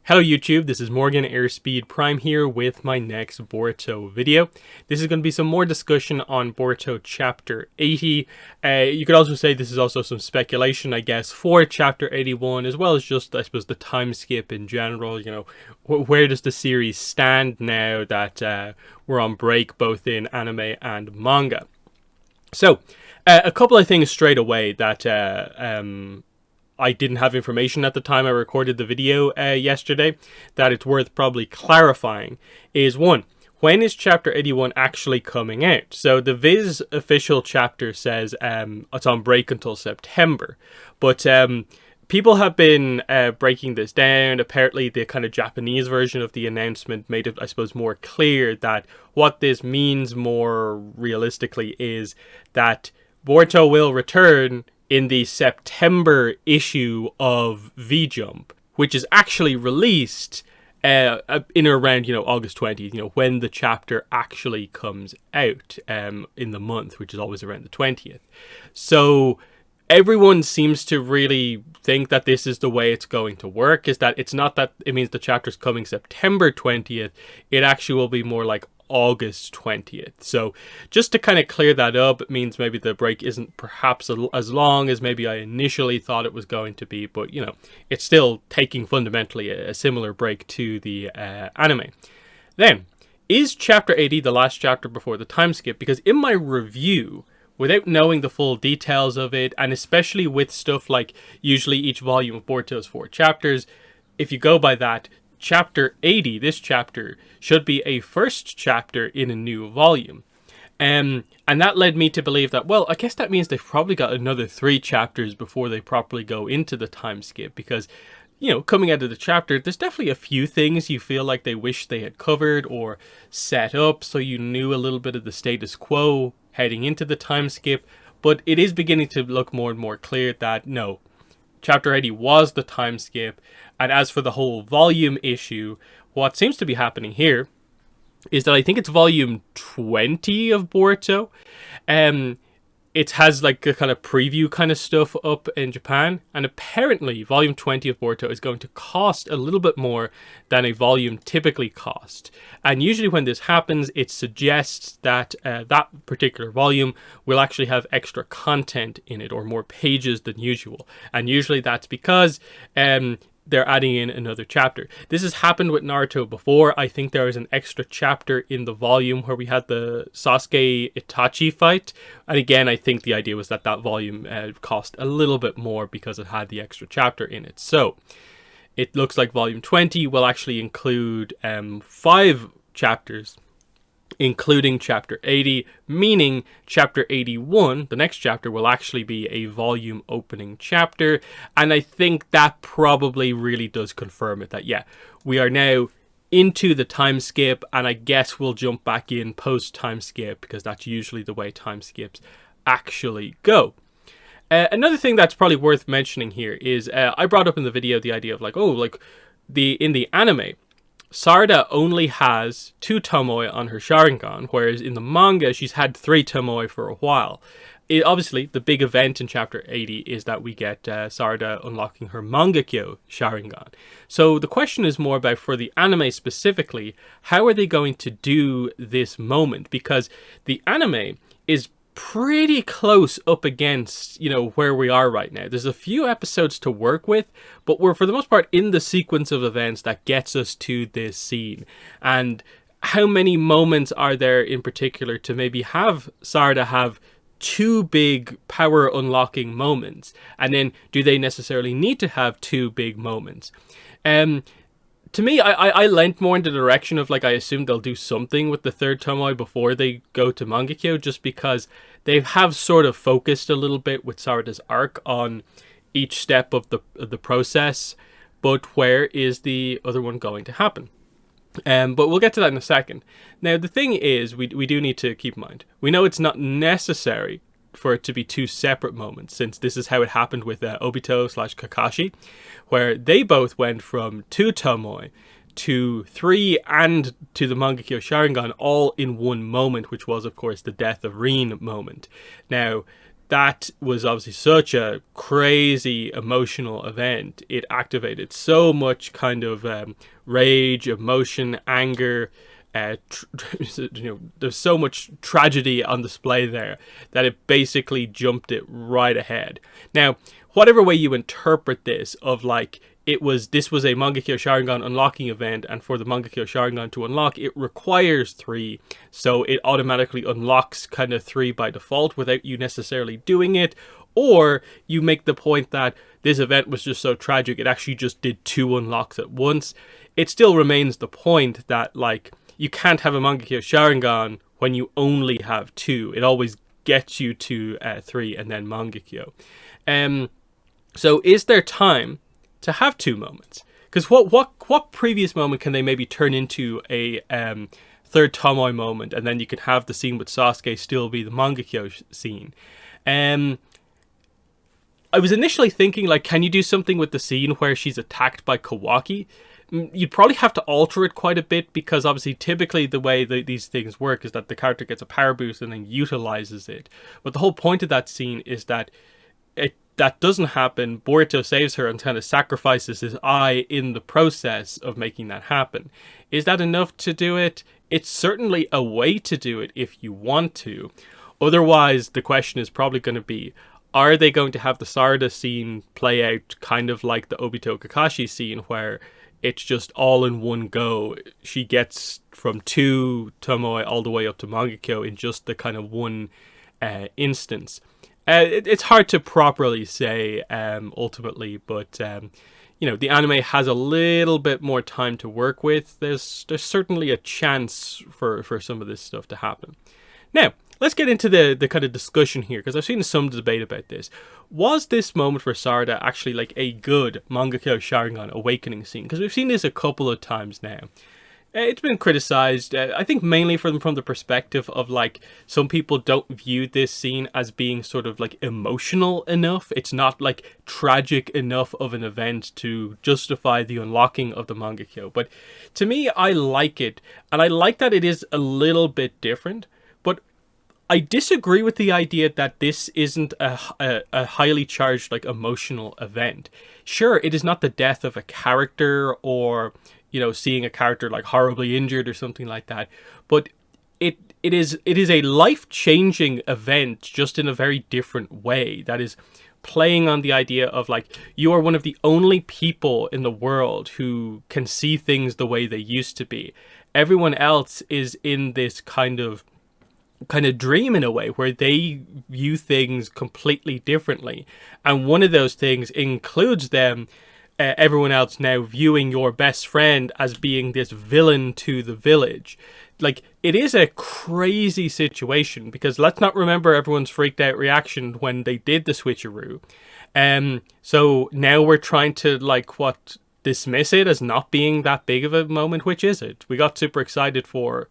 Hello YouTube, this is Morgan Airspeed Prime here with my next Boruto video. This is going to be some more discussion on Boruto chapter 80. You could also say this is also some speculation, I guess, for chapter 81, as well as just, I suppose, the time skip in general. You know, where does the series stand now that we're on break both in anime and manga? So, a couple of things straight away that I didn't have information at the time I recorded the video yesterday that it's worth probably clarifying is one, when is chapter 81 actually coming out? So the Viz official chapter says it's on break until September, but people have been breaking this down. Apparently the kind of Japanese version of the announcement made it, I suppose, more clear that what this means more realistically is that Boruto will return in the September issue of V-Jump, which is actually released in around, August 20th, when the chapter actually comes out in the month, which is always around the 20th. So everyone seems to really think that this is the way it's going to work, is that it's not that it means the chapter's coming September 20th, it actually will be more like August 20th. So just to kind of clear that up, it means maybe the break isn't perhaps as long as maybe I initially thought it was going to be, but it's still taking fundamentally a similar break to the anime. Then, is chapter 80 the last chapter before the time skip? Because in my review, without knowing the full details of it, and especially with stuff like usually each volume of Boruto is 4 chapters, if you go by that, Chapter 80, this chapter, should be a first chapter in a new volume. And that led me to believe that, well, I guess that means they've probably got another 3 chapters before they properly go into the time skip. Because, coming out of the chapter, there's definitely a few things you feel like they wish they had covered or set up so you knew a little bit of the status quo heading into the time skip. But it is beginning to look more and more clear that, no, Chapter 80 was the time skip, and as for the whole volume issue, what seems to be happening here is that I think it's volume 20 of Boruto. It has like a kind of preview kind of stuff up in Japan, and apparently volume 20 of Boruto is going to cost a little bit more than a volume typically cost. And usually when this happens, it suggests that that particular volume will actually have extra content in it, or more pages than usual. And usually that's because they're adding in another chapter. This has happened with Naruto before. I think there was an extra chapter in the volume where we had the Sasuke Itachi fight. And again, I think the idea was that that volume cost a little bit more because it had the extra chapter in it. So it looks like volume 20 will actually include 5 chapters, including chapter 80, meaning chapter 81, the next chapter, will actually be a volume opening chapter. And I think that probably really does confirm it, that yeah, we are now into the time skip, and I guess we'll jump back in post time skip, because that's usually the way time skips actually go. Another thing that's probably worth mentioning here is I brought up in the video the idea of in the anime, Sarada only has 2 Tomoe on her Sharingan, whereas in the manga she's had 3 Tomoe for a while. Obviously, the big event in chapter 80 is that we get Sarada unlocking her Mangakyo Sharingan. So the question is more about, for the anime specifically, how are they going to do this moment? Because the anime is pretty close up against, where we are right now. There's a few episodes to work with, but we're for the most part in the sequence of events that gets us to this scene. And how many moments are there in particular to maybe have Sarada have 2 big power unlocking moments? And then do they necessarily need to have 2 big moments? To me, I leant more in the direction of, I assume they'll do something with the 3rd Tomoe before they go to Mangakyo, just because they have sort of focused a little bit with Sarada's arc on each step of the process, but where is the other one going to happen? But we'll get to that in a second. Now, the thing is, we do need to keep in mind, we know it's not necessary for it to be 2 separate moments, since this is how it happened with Obito/Kakashi, where they both went from 2 Tomoe to 3 and to the Mangakyo Sharingan all in one moment, which was, of course, the death of Rin moment. Now, that was obviously such a crazy emotional event. It activated so much kind of rage, emotion, anger. There's so much tragedy on display there that it basically jumped it right ahead. Now, whatever way you interpret this, of like, this was a Mangekyo Sharingan unlocking event, and for the Mangekyo Sharingan to unlock, it requires 3, so it automatically unlocks kind of 3 by default without you necessarily doing it. Or you make the point that this event was just so tragic, it actually just did 2 unlocks at once. It still remains the point that, like, you can't have a Mangekyo Sharingan when you only have 2. It always gets you to 3 and then Mangekyo. So is there time to have 2 moments? Because what previous moment can they maybe turn into a third Tomoe moment, and then you can have the scene with Sasuke still be the Mangekyo scene? I was initially thinking, like, can you do something with the scene where she's attacked by Kawaki? You'd probably have to alter it quite a bit, because obviously typically the way these things work is that the character gets a power boost and then utilizes it. But the whole point of that scene is that that doesn't happen. Boruto saves her and kind of sacrifices his eye in the process of making that happen. Is that enough to do it? It's certainly a way to do it if you want to. Otherwise, the question is probably going to be, are they going to have the Sarada scene play out kind of like the Obito Kakashi scene, where it's just all in one go? She gets from 2 Tomoe all the way up to Mangekyo in just the kind of one instance. It's hard to properly say ultimately, but the anime has a little bit more time to work with. There's certainly a chance for some of this stuff to happen. Now, let's get into the kind of discussion here, because I've seen some debate about this. Was this moment for Sarada actually like a good Mangekyo Sharingan Awakening scene? Because we've seen this a couple of times now. It's been criticized, I think mainly from the perspective of, like, some people don't view this scene as being sort of like emotional enough. It's not like tragic enough of an event to justify the unlocking of the Mangekyo. But to me, I like it, and I like that it is a little bit different. But I disagree with the idea that this isn't a highly charged, like, emotional event. Sure, it is not the death of a character, or seeing a character like horribly injured or something like that, but it is a life-changing event, just in a very different way, that is playing on the idea of, like, you are one of the only people in the world who can see things the way they used to be. Everyone else is in this kind of dream, in a way, where they view things completely differently, and one of those things includes them everyone else now viewing your best friend as being this villain to the village. Like, it is a crazy situation, because let's not remember everyone's freaked out reaction when they did the switcheroo. So now we're trying to, like, dismiss it as not being that big of a moment, which is it? We got super excited for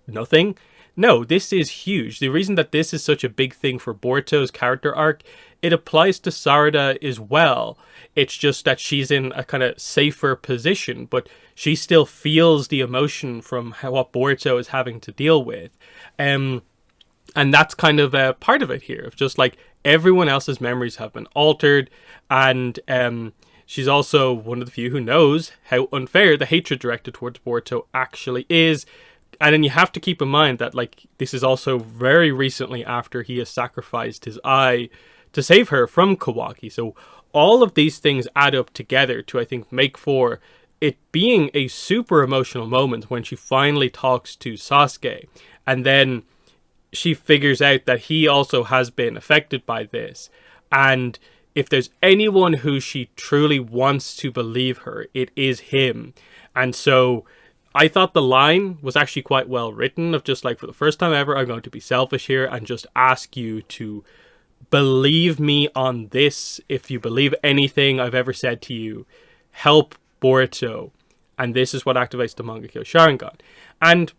nothing? No, this is huge. The reason that this is such a big thing for Boruto's character arc, it applies to Sarada as well. It's just that she's in a kind of safer position, but she still feels the emotion from what Boruto is having to deal with. And that's kind of a part of it here, of just like everyone else's memories have been altered, and she's also one of the few who knows how unfair the hatred directed towards Boruto actually is. And then you have to keep in mind that, like, this is also very recently after he has sacrificed his eye to save her from Kawaki. So all of these things add up together to, I think, make for it being a super emotional moment when she finally talks to Sasuke. And then she figures out that he also has been affected by this. And if there's anyone who she truly wants to believe her, it is him. And so I thought the line was actually quite well written, of just like, for the first time ever, I'm going to be selfish here and just ask you to believe me on this. If you believe anything I've ever said to you, help Boruto. And this is what activates the Mangekyo Sharingan. And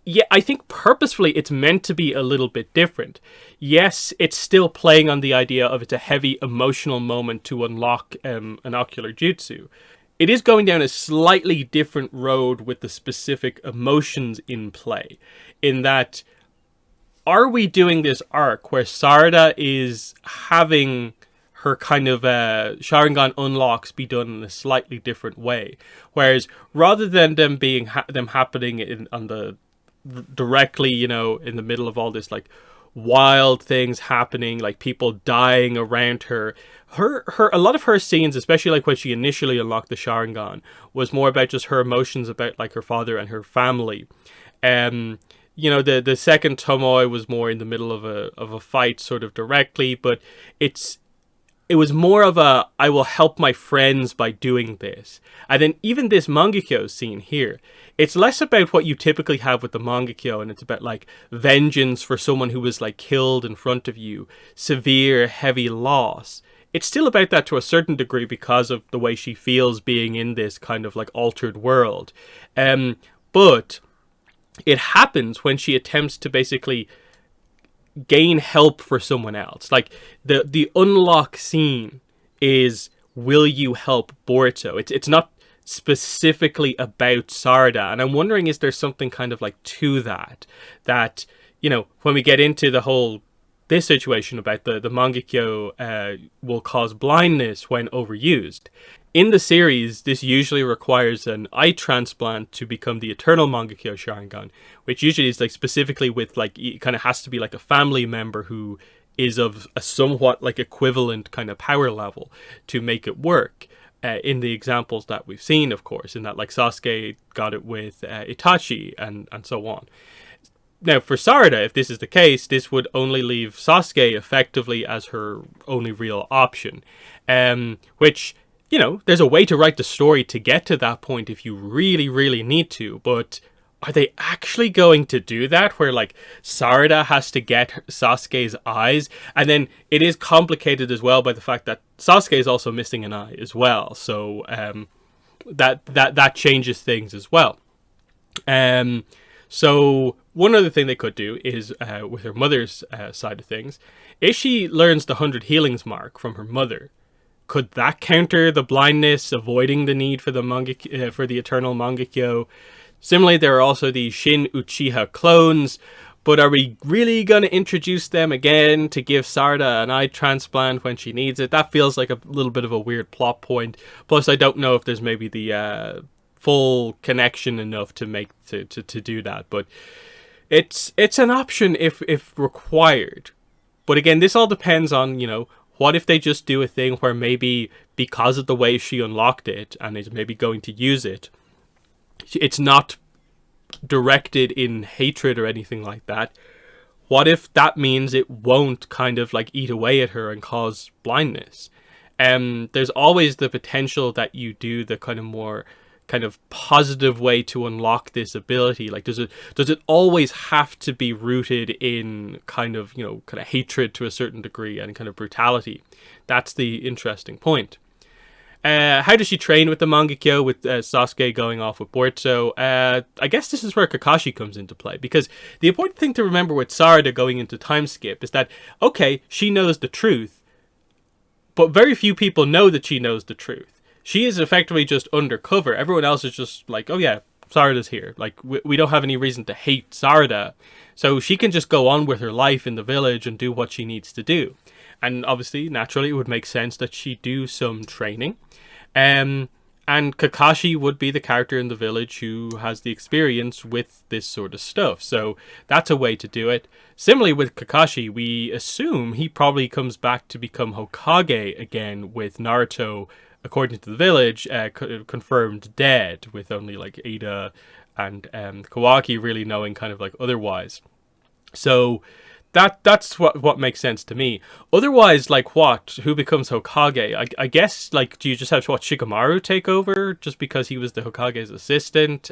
yeah, I think purposefully it's meant to be a little bit different. Yes, it's still playing on the idea of it's a heavy emotional moment to unlock an ocular jutsu. It is going down a slightly different road with the specific emotions in play, in that are we doing this arc where Sarada is having her kind of Sharingan unlocks be done in a slightly different way, whereas rather than them being them happening on the directly, you know, in the middle of all this like wild things happening, like people dying around her, a lot of her scenes, especially like when she initially unlocked the Sharingan, was more about just her emotions about like her father and her family. You know, the second Tomoe was more in the middle of a fight sort of directly, but it was more of a, I will help my friends by doing this. And then even this Mangekyo scene here, it's less about what you typically have with the Mangekyo, and it's about like vengeance for someone who was like killed in front of you, severe, heavy loss. It's still about that to a certain degree because of the way she feels being in this kind of like altered world. But it happens when she attempts to basically gain help for someone else. Like the unlock scene is, will you help Boruto? It's not specifically about Sarada, and I'm wondering, is there something kind of like to that, you know, when we get into the whole this situation about the Mangekyo will cause blindness when overused. In the series, this usually requires an eye transplant to become the eternal Mangekyo Sharingan, which usually is like specifically with like, it kind of has to be like a family member who is of a somewhat like equivalent kind of power level to make it work. In the examples that we've seen, of course, in that like Sasuke got it with Itachi and so on. Now, for Sarada, if this is the case, this would only leave Sasuke effectively as her only real option, which, you know, there's a way to write the story to get to that point if you really, really need to, but are they actually going to do that, where like Sarada has to get Sasuke's eyes? And then it is complicated as well by the fact that Sasuke is also missing an eye as well, so that changes things as well. So one other thing they could do is with her mother's side of things, if she learns the 100 healings mark from her mother, could that counter the blindness, avoiding the need for the for the eternal Mangekyo? Similarly, there are also the Shin Uchiha clones, but are we really going to introduce them again to give Sarada an eye transplant when she needs it? That feels like a little bit of a weird plot point. Plus, I don't know if there's maybe the full connection enough to make to do that, but it's an option if required. But again, this all depends on, you know, what if they just do a thing where maybe because of the way she unlocked it and is maybe going to use it, it's not directed in hatred or anything like that. What if that means it won't kind of like eat away at her and cause blindness? There's always the potential that you do the kind of more kind of positive way to unlock this ability. Like, does it always have to be rooted in kind of, you know, kind of hatred to a certain degree and kind of brutality? That's the interesting point. How does she train with the Mangekyo, with Sasuke going off with Boruto? I guess this is where Kakashi comes into play, because the important thing to remember with Sarada going into timeskip is that, okay, she knows the truth, but very few people know that she knows the truth. She is effectively just undercover. Everyone else is just like, oh yeah, Sarada's here. Like, we don't have any reason to hate Sarada. So she can just go on with her life in the village and do what she needs to do. And obviously, naturally, it would make sense that she do some training. And Kakashi would be the character in the village who has the experience with this sort of stuff. So that's a way to do it. Similarly with Kakashi, we assume he probably comes back to become Hokage again, with Naruto, according to the village, confirmed dead, with only like Ada and Kawaki really knowing kind of like otherwise. So that's what makes sense to me. Otherwise, like, who becomes Hokage? I guess, like, do you just have to watch Shikamaru take over just because he was the Hokage's assistant?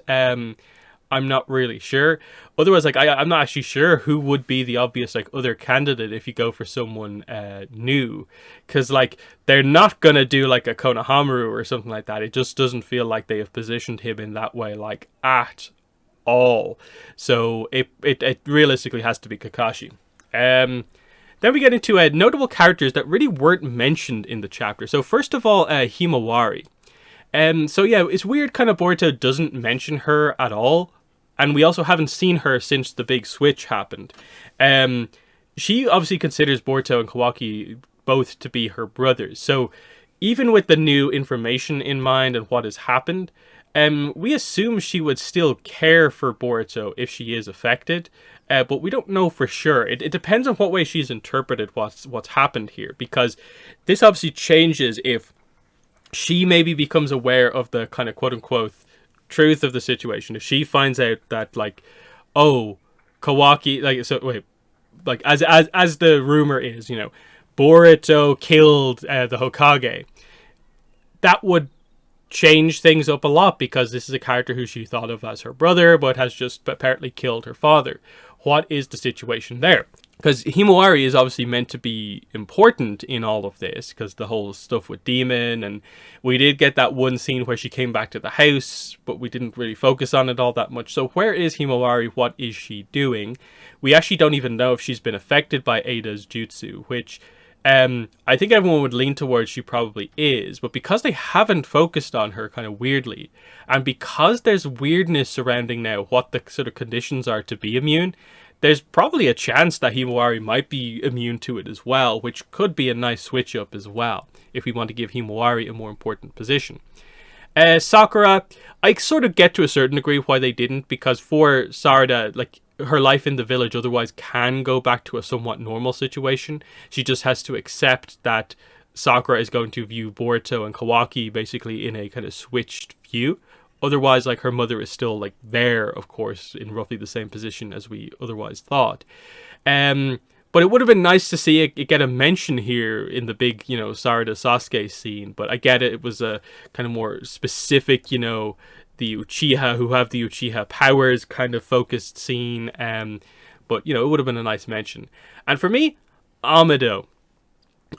I'm not really sure. Otherwise, like, I'm not actually sure who would be the obvious, like, other candidate if you go for someone new. Because, like, they're not going to do, like, a Konohamaru or something like that. It just doesn't feel like they have positioned him in that way, like, at all. So, it realistically has to be Kakashi. Then we get into notable characters that really weren't mentioned in the chapter. So, first of all, Himawari. So yeah, it's weird kind of Boruto doesn't mention her at all. and we also haven't seen her since the big switch happened. She obviously considers Boruto and Kawaki both to be her brothers. So even with the new information in mind and what has happened, we assume she would still care for Boruto if she is affected, but we don't know for sure. It depends on what way she's interpreted what's happened here, because this obviously changes if she maybe becomes aware of the kind of quote-unquote truth of the situation. If she finds out that, like, oh, Kawaki, like, so wait, like as the rumor is, Boruto killed the Hokage, that would change things up a lot, because this is a character who she thought of as her brother but has just apparently killed her father. What is the situation there? Because Himawari is obviously meant to be important in all of this, because the whole stuff with Demon, and we did get that one scene where she came back to the house, but we didn't really focus on it all that much. So where is Himawari? What is she doing? We actually don't even know if she's been affected by Ada's jutsu, which I think everyone would lean towards she probably is, but because they haven't focused on her kind of weirdly, and because there's weirdness surrounding now what the sort of conditions are to be immune, there's probably a chance that Himawari might be immune to it as well, which could be a nice switch up as well, if we want to give Himawari a more important position. Sakura, I sort of get to a certain degree why they didn't, because for Sarada, like, her life in the village otherwise can go back to a somewhat normal situation. She just has to accept that Sakura is going to view Boruto and Kawaki basically in a kind of switched view. Otherwise, like, her mother is still, like, there, of course, in roughly the same position as we otherwise thought. But it would have been nice to see it get a mention here in the big, Sarada Sasuke scene. But I get it. It was a kind of more specific, the Uchiha who have the Uchiha powers kind of focused scene. But, it would have been a nice mention. And for me, Amado.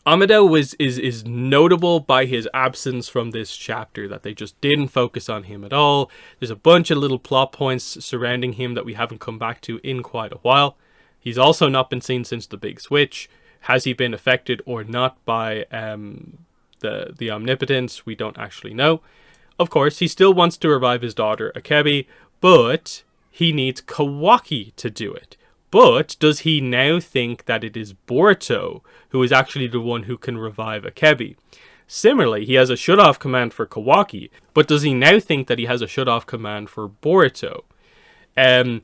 Amado is notable by his absence from this chapter, that they just didn't focus on him at all. There's a bunch of little plot points surrounding him that we haven't come back to in quite a while. He's also not been seen since the big switch. Has he been affected or not by the omnipotence? We don't actually know. Of course, he still wants to revive his daughter Akebi, but he needs Kawaki to do it. But does he now think that it is Boruto who is actually the one who can revive Akebi? Similarly, he has a shut-off command for Kawaki, but does he now think that he has a shut-off command for Boruto? And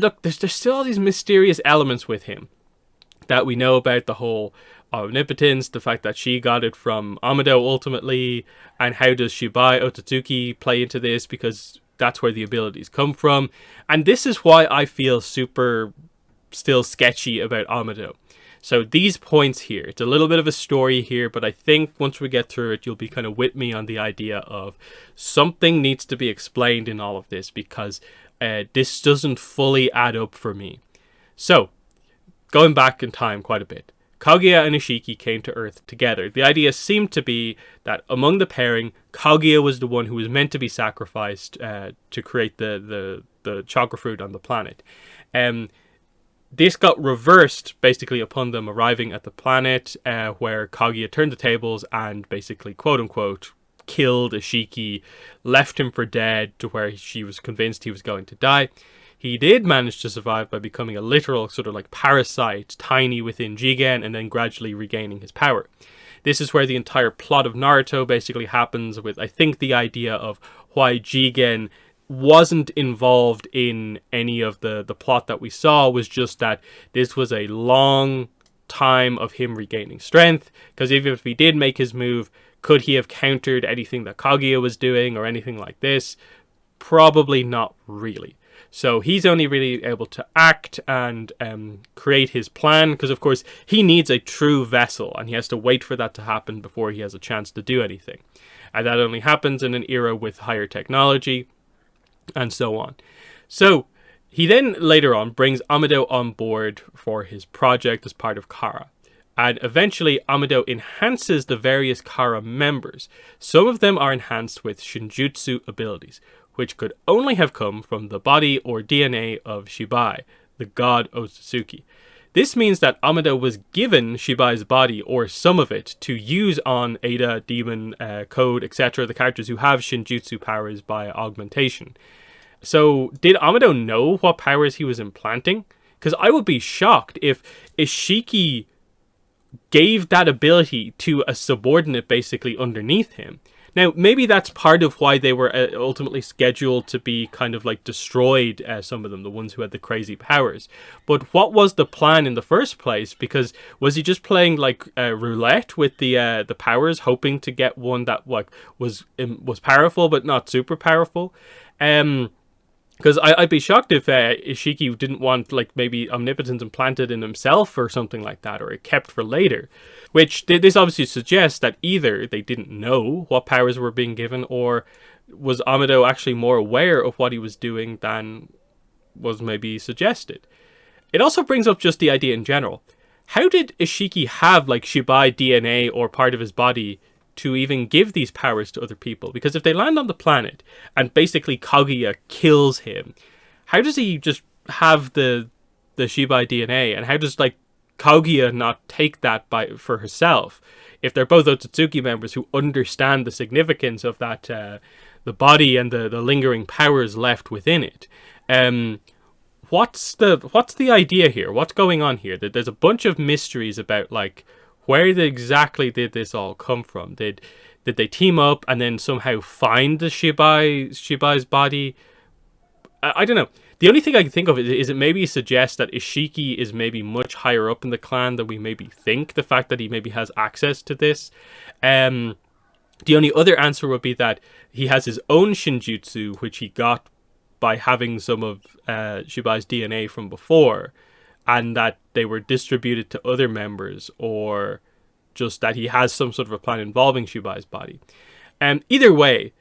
look, there's still all these mysterious elements with him that we know about: the whole omnipotence, the fact that she got it from Amado ultimately, and how does Shibai Otsutsuki play into this, because that's where the abilities come from. And this is why I feel super still sketchy about Amado. So these points here, it's a little bit of a story here, but I think once we get through it, you'll be kind of with me on the idea of something needs to be explained in all of this, because this doesn't fully add up for me. So, going back in time quite a bit, Kaguya and Ishiki came to Earth together. The idea seemed to be that among the pairing, Kaguya was the one who was meant to be sacrificed to create the chakra fruit on the planet. This got reversed basically upon them arriving at the planet, where Kaguya turned the tables and basically, quote unquote, killed Ishiki, left him for dead, to where she was convinced he was going to die. He did manage to survive by becoming a literal sort of like parasite, tiny within Jigen, and then gradually regaining his power. This is where the entire plot of Naruto basically happens, with, I think, the idea of why Jigen wasn't involved in any of the plot that we saw, was just that this was a long time of him regaining strength, because even if he did make his move, could he have countered anything that Kaguya was doing or anything like this? Probably not really. So he's only really able to act and create his plan, because of course he needs a true vessel, and he has to wait for that to happen before he has a chance to do anything. And that only happens in an era with higher technology, and so on. So he then later on brings Amado on board for his project as part of Kara. And eventually Amado enhances the various Kara members. Some of them are enhanced with Shinjutsu abilities, which could only have come from the body or DNA of Shibai, the god Otsutsuki. This means that Amado was given Shibai's body, or some of it, to use on Ada, Demon, Code, etc., the characters who have Shinjutsu powers by augmentation. So did Amado know what powers he was implanting? Because I would be shocked if Ishiki gave that ability to a subordinate basically underneath him. Now, maybe that's part of why they were ultimately scheduled to be kind of like destroyed, some of them, the ones who had the crazy powers. But what was the plan in the first place? Because was he just playing like roulette with the powers, hoping to get one that like was powerful but not super powerful? Because I'd be shocked if Ishiki didn't want, like, maybe omnipotence implanted in himself or something like that, or it kept for later. Which, this obviously suggests that either they didn't know what powers were being given, or was Amado actually more aware of what he was doing than was maybe suggested. It also brings up just the idea in general. How did Ishiki have, like, Shibai DNA or part of his body to even give these powers to other people? Because if they land on the planet and basically Kaguya kills him, how does he just have the Shibai DNA, and how does like Kaguya not take that for herself if they're both Otsutsuki members who understand the significance of that the body and the lingering powers left within it? What's the idea here? What's going on here? That there's a bunch of mysteries about like where exactly did this all come from? Did they team up and then somehow find the Shibai's body? I don't know. The only thing I can think of is it maybe suggests that Ishiki is maybe much higher up in the clan than we maybe think. The fact that he maybe has access to this. The only other answer would be that he has his own Shinjutsu, which he got by having some of Shibai's DNA from before, and that they were distributed to other members, or just that he has some sort of a plan involving Shibai's body. Either way,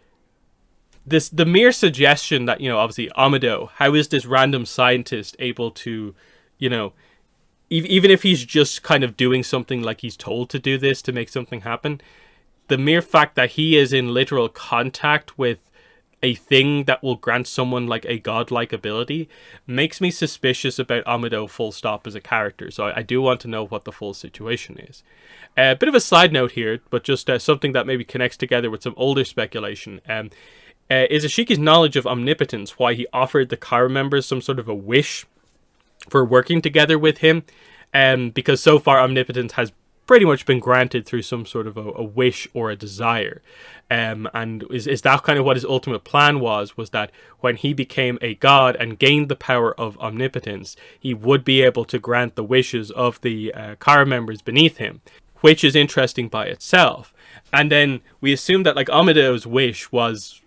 the mere suggestion that, obviously Amado, how is this random scientist able to, even if he's just kind of doing something like he's told to do this to make something happen, the mere fact that he is in literal contact with a thing that will grant someone like a godlike ability makes me suspicious about Amado full stop as a character. So I do want to know what the full situation is. A bit of a side note here, but just something that maybe connects together with some older speculation. Is Ishiki's knowledge of omnipotence why he offered the Kara members some sort of a wish for working together with him? Because so far omnipotence has pretty much been granted through some sort of a wish or a desire. And is that kind of what his ultimate plan was that when he became a god and gained the power of omnipotence, he would be able to grant the wishes of the Kara members beneath him, which is interesting by itself. And then we assume that like Amado's wish was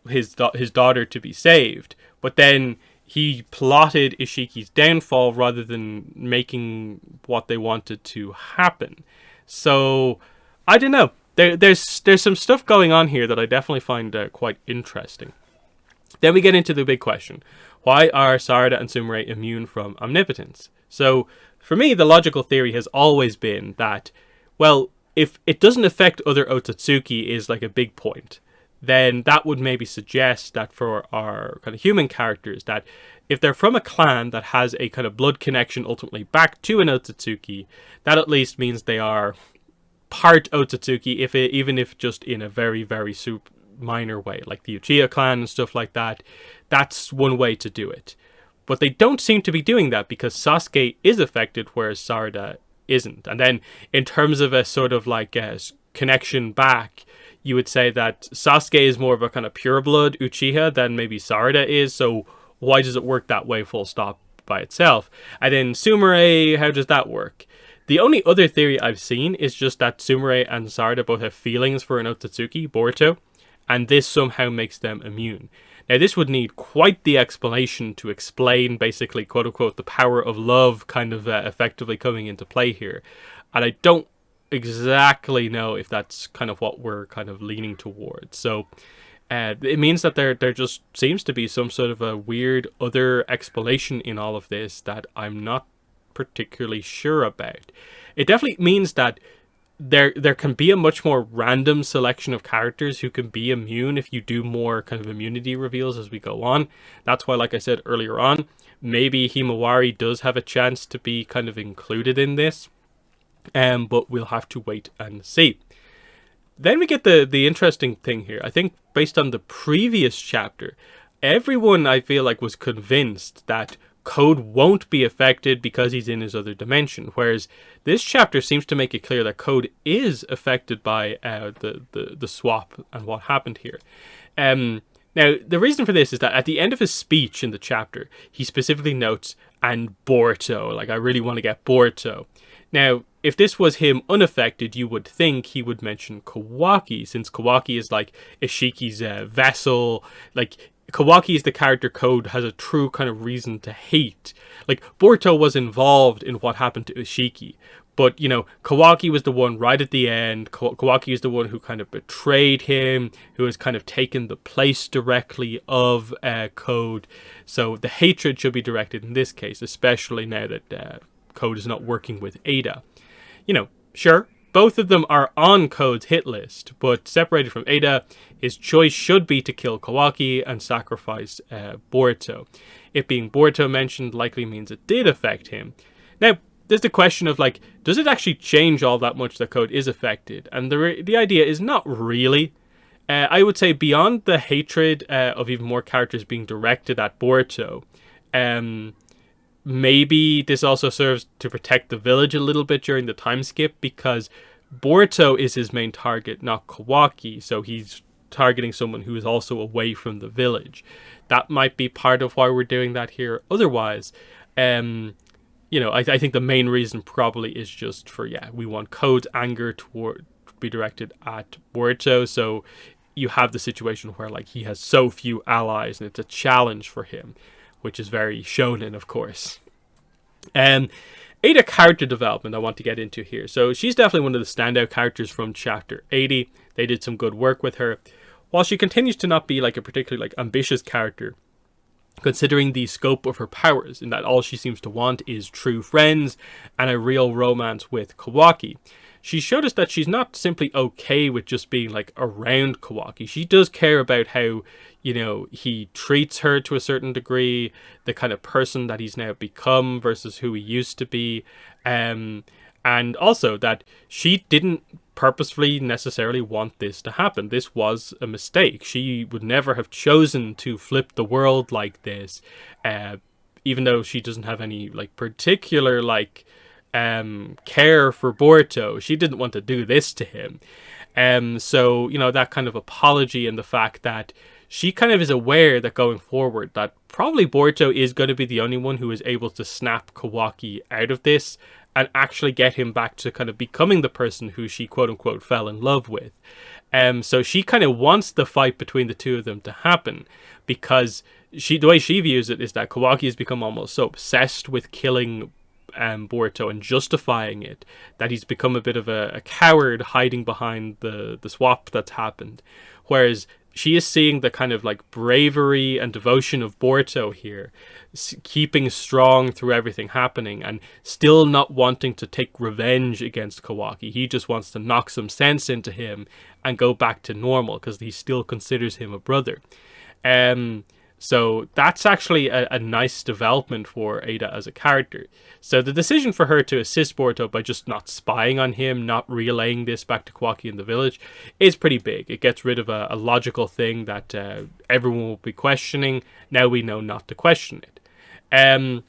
his daughter to be saved, but then he plotted Ishiki's downfall rather than making what they wanted to happen. So I don't know. There's some stuff going on here that I definitely find quite interesting. Then we get into the big question. Why are Sarada and Sumire immune from omnipotence? So for me, the logical theory has always been that, well, if it doesn't affect other Otsutsuki is like a big point, then that would maybe suggest that for our kind of human characters, that if they're from a clan that has a kind of blood connection ultimately back to an Otsutsuki, that at least means they are part Otsutsuki, even if just in a very, very minor way, like the Uchiha clan and stuff like that. That's one way to do it. But they don't seem to be doing that because Sasuke is affected, whereas Sarada isn't. And then in terms of a sort of like a connection back, you would say that Sasuke is more of a kind of pure blood Uchiha than maybe Sarada is. So why does it work that way full stop by itself? And then Sumire, how does that work? The only other theory I've seen is just that Sumire and Sarada both have feelings for an Otsutsuki, Boruto, and this somehow makes them immune. Now this would need quite the explanation to explain basically quote unquote the power of love kind of effectively coming into play here. And I don't exactly know if that's kind of what we're kind of leaning towards. So it means that there just seems to be some sort of a weird other explanation in all of this that I'm not particularly sure about. It definitely means that there can be a much more random selection of characters who can be immune if you do more kind of immunity reveals as we go on. That's why, like I said earlier on, maybe Himawari does have a chance to be kind of included in this. But we'll have to wait and see. Then we get the interesting thing here. I think based on the previous chapter, everyone, I feel like, was convinced that Code won't be affected because he's in his other dimension, whereas this chapter seems to make it clear that Code is affected by the swap and what happened here. Now, the reason for this is that at the end of his speech in the chapter, he specifically notes, and Boruto, like, I really want to get Boruto. Now, if this was him unaffected, you would think he would mention Kawaki, since Kawaki is like Ishiki's vessel. Like, Kawaki is the character Code has a true kind of reason to hate. Like, Boruto was involved in what happened to Ishiki, but, you know, Kawaki was the one right at the end. Kawaki is the one who kind of betrayed him, who has kind of taken the place directly of Code. So the hatred should be directed in this case, especially now that Code is not working with Ada. You know, sure, both of them are on Code's hit list, but separated from Ada, his choice should be to kill Kawaki and sacrifice Boruto. It being Boruto mentioned likely means it did affect him. Now, there's the question of, like, does it actually change all that much that Code is affected? And the idea is not really. I would say beyond the hatred of even more characters being directed at Boruto, maybe this also serves to protect the village a little bit during the time skip, because Boruto is his main target, not Kawaki, so he's targeting someone who is also away from the village. That might be part of why we're doing that here. Otherwise, you know, I think the main reason probably is just for, we want Code's anger to be directed at Boruto, so you have the situation where, like, he has so few allies and it's a challenge for him, which is very shonen, of course. Ada character development I want to get into here. So she's definitely one of the standout characters from chapter 80. They did some good work with her. While she continues to not be like a particularly like ambitious character, considering the scope of her powers, in that all she seems to want is true friends and a real romance with Kawaki, she showed us that she's not simply okay with just being like around Kawaki. She does care about how, you know, he treats her to a certain degree, the kind of person that he's now become versus who he used to be, and also that she didn't purposefully necessarily want this to happen. This was a mistake. She would never have chosen to flip the world like this, even though she doesn't have any like particular like care for Boruto. She didn't want to do this to him. So, you know, that kind of apology and the fact that she kind of is aware that going forward that probably Boruto is going to be the only one who is able to snap Kawaki out of this and actually get him back to kind of becoming the person who she quote unquote fell in love with. So she kind of wants the fight between the two of them to happen, because the way she views it is that Kawaki has become almost so obsessed with killing Boruto and justifying it that he's become a bit of a coward hiding behind the swap that's happened, whereas she is seeing the kind of like bravery and devotion of Boruto here, keeping strong through everything happening and still not wanting to take revenge against Kawaki. He just wants to knock some sense into him and go back to normal because he still considers him a brother. So that's actually a nice development for Ada as a character. So the decision for her to assist Boruto by just not spying on him, not relaying this back to Kawaki in the village, is pretty big. It gets rid of a logical thing that everyone will be questioning. Now we know not to question it.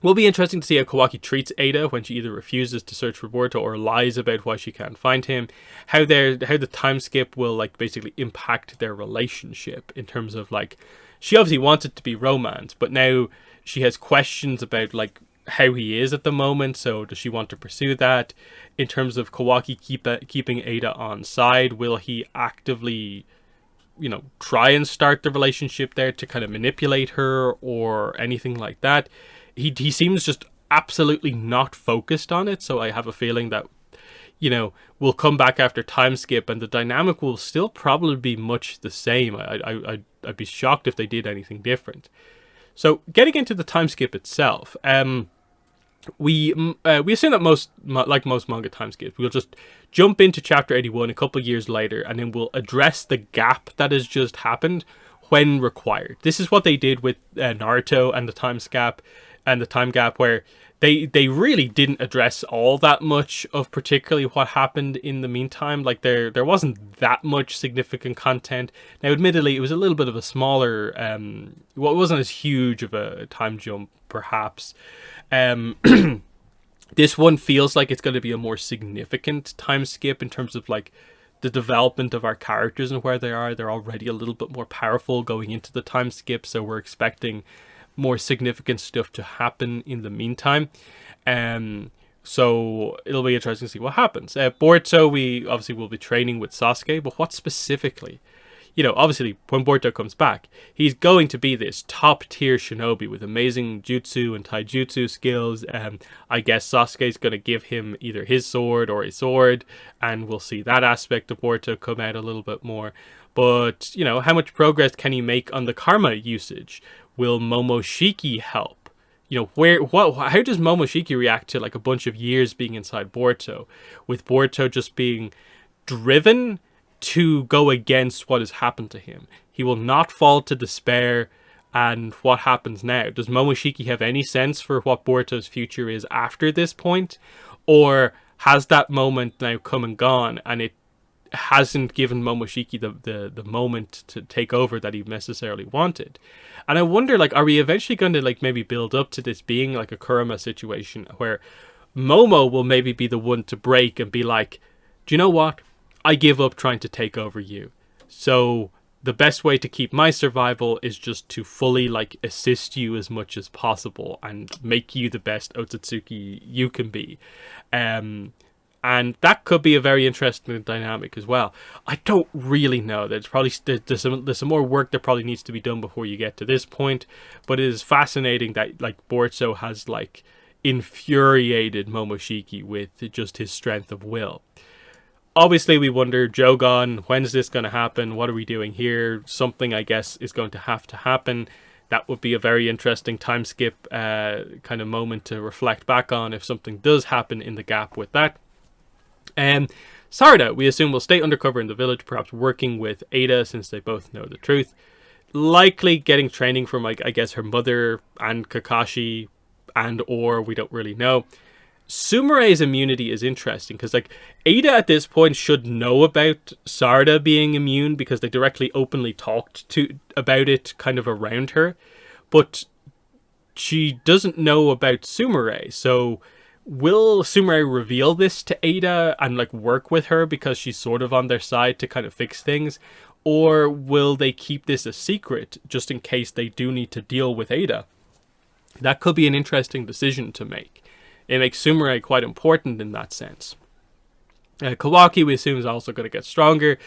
Will be interesting to see how Kawaki treats Ada when she either refuses to search for Boruto or lies about why she can't find him. How the time skip will like basically impact their relationship in terms of like, she obviously wants it to be romance, but now she has questions about like how he is at the moment. So does she want to pursue that? In terms of Kawaki keeping Ada on side, will he actively, you know, try and start the relationship there to kind of manipulate her or anything like that? He seems just absolutely not focused on it. So I have a feeling that, you know, we'll come back after time skip and the dynamic will still probably be much the same. I'd be shocked if they did anything different. So getting into the time skip itself, we assume that most manga time skips, we'll just jump into chapter 81 a couple of years later and then we'll address the gap that has just happened when required. This is what they did with Naruto and the time skip. and the time gap where they really didn't address all that much of particularly what happened in the meantime. Like there wasn't that much significant content. Now, admittedly, it was a little bit of a smaller, well, it wasn't as huge of a time jump, perhaps. This one feels like it's going to be a more significant time skip in terms of like the development of our characters and where they are. They're already a little bit more powerful going into the time skip, so we're expecting more significant stuff to happen in the meantime. So it'll be interesting to see what happens. Boruto, we obviously will be training with Sasuke, but what specifically? You know, obviously, when Boruto comes back, he's going to be this top-tier shinobi with amazing jutsu and taijutsu skills. I guess Sasuke's going to give him either his sword or a sword, and we'll see that aspect of Boruto come out a little bit more. But, you know, how much progress can he make on the karma usage? Will Momoshiki help? You know, how does Momoshiki react to like a bunch of years being inside Boruto, with Boruto just being driven to go against what has happened to him? He will not fall to despair. And what happens now? Does Momoshiki have any sense for what Boruto's future is after this point? Or has that moment now come and gone, and it hasn't given Momoshiki the moment to take over that he necessarily wanted? And I wonder, like, are we eventually going to like maybe build up to this being like a Kurama situation where Momo will maybe be the one to break and be like, do you know what? I give up trying to take over you. So the best way to keep my survival is just to fully like assist you as much as possible and make you the best Otsutsuki you can be. And that could be a very interesting dynamic as well. I don't really know. There's probably there's some more work that probably needs to be done before you get to this point. But it is fascinating that like Boruto has like infuriated Momoshiki with just his strength of will. Obviously, we wonder, Jogon, when's this going to happen? What are we doing here? Something, I guess, is going to happen. That would be a very interesting time skip kind of moment to reflect back on if something does happen in the gap with that. Sarada, we assume, will stay undercover in the village, perhaps working with Ada since they both know the truth. Likely getting training from, like, I guess, her mother and Kakashi, or we don't really know. Sumere's immunity is interesting because, like, Ada at this point should know about Sarada being immune because they directly openly talked about it kind of around her, but she doesn't know about Sumere. So will Sumere reveal this to Ada and like work with her because she's sort of on their side to kind of fix things, or will they keep this a secret just in case they do need to deal with Ada? That could be an interesting decision to make. It makes Sumere quite important in that sense. Kawaki, we assume, is also going to get stronger,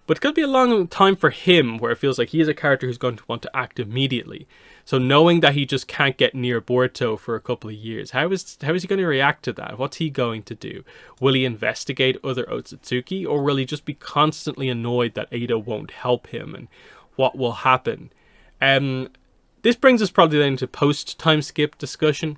but it's going to be a long time for him where it feels like he is a character who's going to want to act immediately. So knowing that he just can't get near Boruto for a couple of years, how is he going to react to that? What's he going to do? Will he investigate other Otsutsuki, or will he just be constantly annoyed that Ada won't help him, and what will happen? This brings us probably then to post-time skip discussion.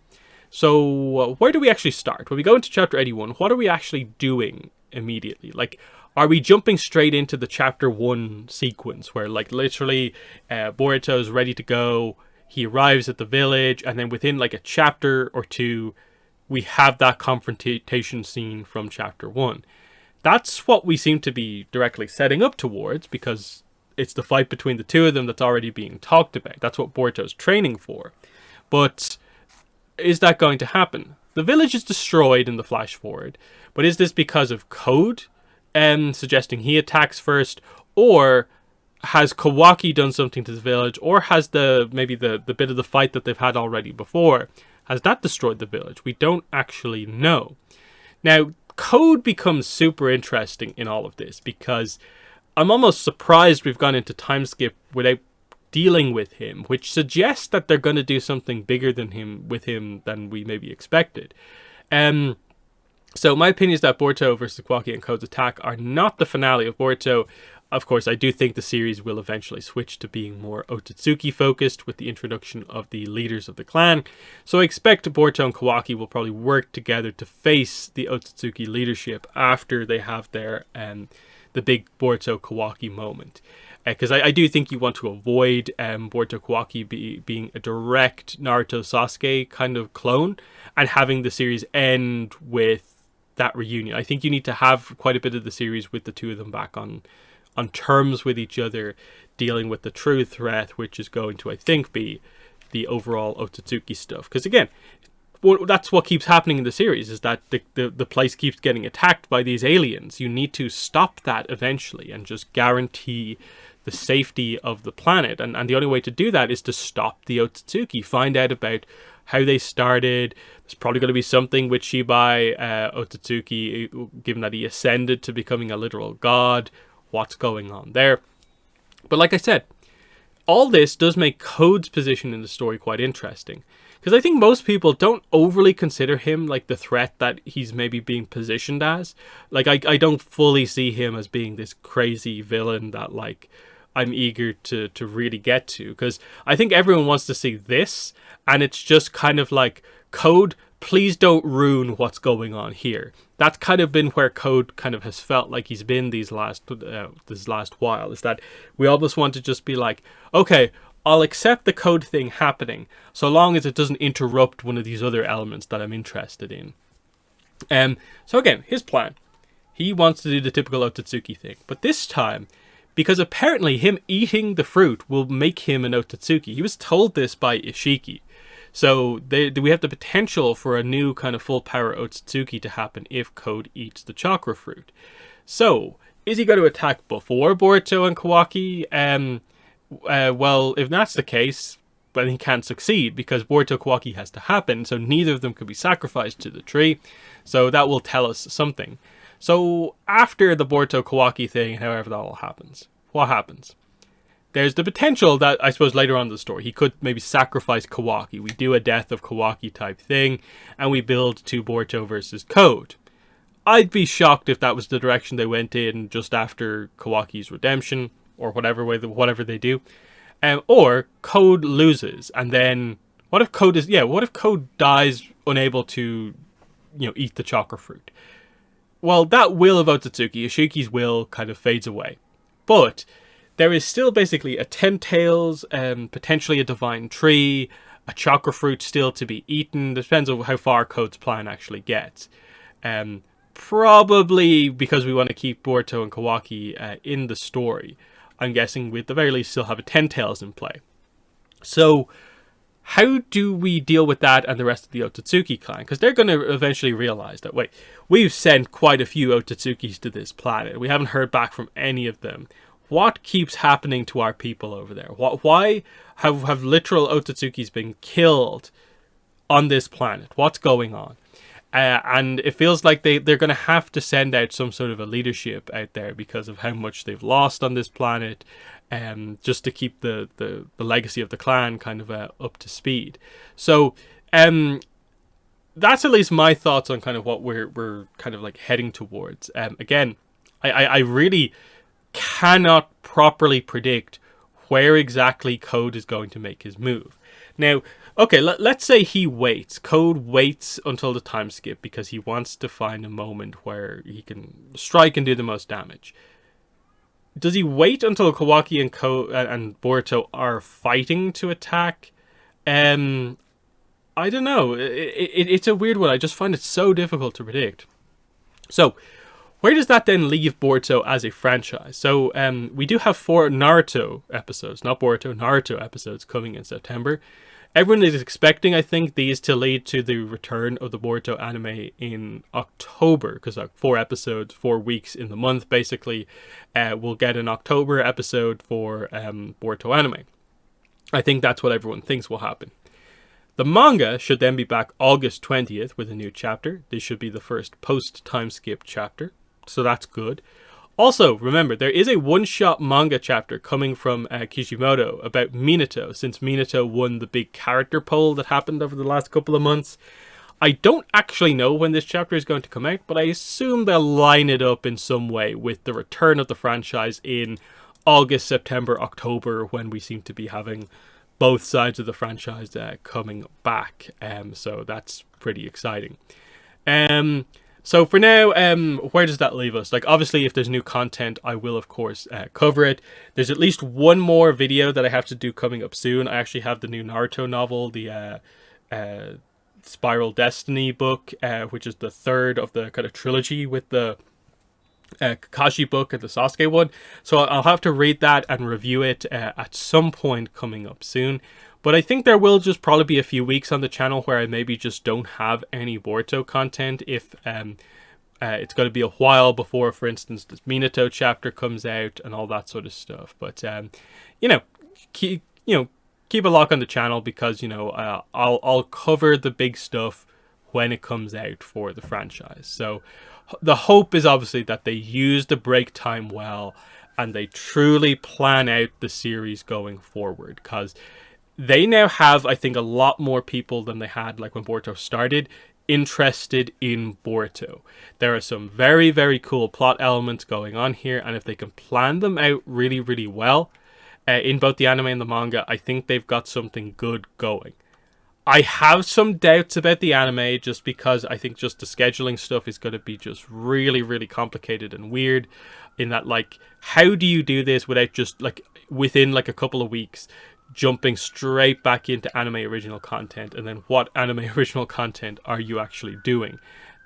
So where do we actually start? When we go into chapter 81, what are we actually doing immediately? Like, are we jumping straight into the chapter 1 sequence where, like, literally Boruto is ready to go, he arrives at the village, and then within like a chapter or two, we have that confrontation scene from chapter 1? That's what we seem to be directly setting up towards, because it's the fight between the two of them that's already being talked about. That's what Boruto's training for. But is that going to happen? The village is destroyed in the flash forward, but is this because of Code suggesting he attacks first, or has Kawaki done something to the village, or has maybe the bit of the fight that they've had already before, has that destroyed the village? We don't actually know. Now, Code becomes super interesting in all of this, because I'm almost surprised we've gone into time skip without dealing with him, which suggests that they're going to do something bigger than than we maybe expected. So my opinion is that Boruto versus Kawaki and Code's attack are not the finale of Boruto. Of course, I do think the series will eventually switch to being more Otsutsuki focused with the introduction of the leaders of the clan. So I expect Boruto and Kawaki will probably work together to face the Otsutsuki leadership after they have their the big Boruto Kawaki moment. because I do think you want to avoid Boruto Kawaki being a direct Naruto Sasuke kind of clone and having the series end with that reunion. I think you need to have quite a bit of the series with the two of them back on terms with each other, dealing with the true threat, which is going to, I think, be the overall Otsutsuki stuff. Because again, that's what keeps happening in the series, is that the place keeps getting attacked by these aliens. You need to stop that eventually and just guarantee the safety of the planet. And the only way to do that is to stop the Otsutsuki, find out about how they started. There's probably going to be something with Shibai Otsutsuki, given that he ascended to becoming a literal god. What's going on there? But like I said, all this does make Code's position in the story quite interesting. Because I think most people don't overly consider him like the threat that he's maybe being positioned as. Like, I don't fully see him as being this crazy villain that, like, I'm eager to really get to. Because I think everyone wants to see this, and it's just kind of like, Code, please don't ruin what's going on here. That's kind of been where Code kind of has felt like he's been this last while, is that we almost want to just be like, okay, I'll accept the Code thing happening so long as it doesn't interrupt one of these other elements that I'm interested in. So again, his plan. He wants to do the typical Otsutsuki thing. But this time, because apparently him eating the fruit will make him an Otsutsuki. He was told this by Ishiki. So we have the potential for a new kind of full power Otsutsuki to happen if Code eats the chakra fruit. So, is he going to attack before Boruto and Kawaki? Well, if that's the case, then he can't succeed because Boruto Kawaki has to happen, so neither of them could be sacrificed to the tree. So that will tell us something. So after the Boruto Kawaki thing, however that all happens, what happens? There's the potential that, I suppose, later on in the story, he could maybe sacrifice Kawaki. We do a death of Kawaki type thing, and we build to Boruto versus Code. I'd be shocked if that was the direction they went in just after Kawaki's redemption, or whatever they do, or Code loses, and then what if Code dies unable to, eat the chakra fruit? Well, that will of Otsutsuki, Ishiki's will, kind of fades away, but there is still basically a 10 tails, potentially a divine tree, a chakra fruit still to be eaten. Depends on how far Code's plan actually gets. Probably because we want to keep Boruto and Kawaki in the story. I'm guessing we at the very least still have a 10 tails in play. So how do we deal with that and the rest of the Otsutsuki clan? Because they're going to eventually realize that, wait, we've sent quite a few Otsutsukis to this planet. We haven't heard back from any of them. What keeps happening to our people over there? Why have literal Otsutsukis been killed on this planet? What's going on? And it feels like they're going to have to send out some sort of a leadership out there because of how much they've lost on this planet, just to keep the legacy of the clan kind of up to speed. So that's at least my thoughts on kind of what we're kind of like heading towards. Again, I really cannot properly predict where exactly Code is going to make his move. Now, okay, let's say he waits. Code waits until the time skip because he wants to find a moment where he can strike and do the most damage. Does he wait until Kawaki and Boruto are fighting to attack? I don't know. It's a weird one. I just find it so difficult to predict. So, where does that then leave Boruto as a franchise? So, we do have 4 Naruto episodes, not Boruto, Naruto episodes coming in September. Everyone is expecting, I think, these to lead to the return of the Boruto anime in October, because 4 episodes, 4 weeks in the month, basically. We'll get an October episode for Boruto anime. I think that's what everyone thinks will happen. The manga should then be back August 20th with a new chapter. This should be the first post-time skip chapter, so that's good. Also, remember, there is a one-shot manga chapter coming from Kishimoto about Minato, since Minato won the big character poll that happened over the last couple of months. I don't actually know when this chapter is going to come out, but I assume they'll line it up in some way with the return of the franchise in August, September, October, when we seem to be having both sides of the franchise coming back. So that's pretty exciting. So for now, where does that leave us? Like, obviously, if there's new content, I will, of course, cover it. There's at least one more video that I have to do coming up soon. I actually have the new Naruto novel, the Spiral Destiny book, which is the third of the kind of trilogy with the Kakashi book and the Sasuke one. So I'll have to read that and review it at some point coming up soon. But I think there will just probably be a few weeks on the channel where I maybe just don't have any Boruto content if it's going to be a while before, for instance, this Minato chapter comes out and all that sort of stuff. But you know, keep a lock on the channel because I'll cover the big stuff when it comes out for the franchise. So the hope is obviously that they use the break time well and they truly plan out the series going forward, because they now have, I think, a lot more people than they had like when Boruto started interested in Boruto. There are some very, very cool plot elements going on here, and if they can plan them out really, really well in both the anime and the manga, I think they've got something good going. I have some doubts about the anime just because I think just the scheduling stuff is going to be just really, really complicated and weird in that, like, how do you do this without just, like, within, like, a couple of weeks jumping straight back into anime original content, and then what anime original content are you actually doing?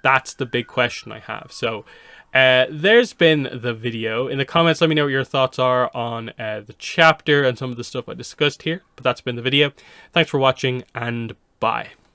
That's the big question I have. So there's been the video. In the comments, let me know what your thoughts are on the chapter and some of the stuff I discussed here. But that's been the video. Thanks for watching, and bye.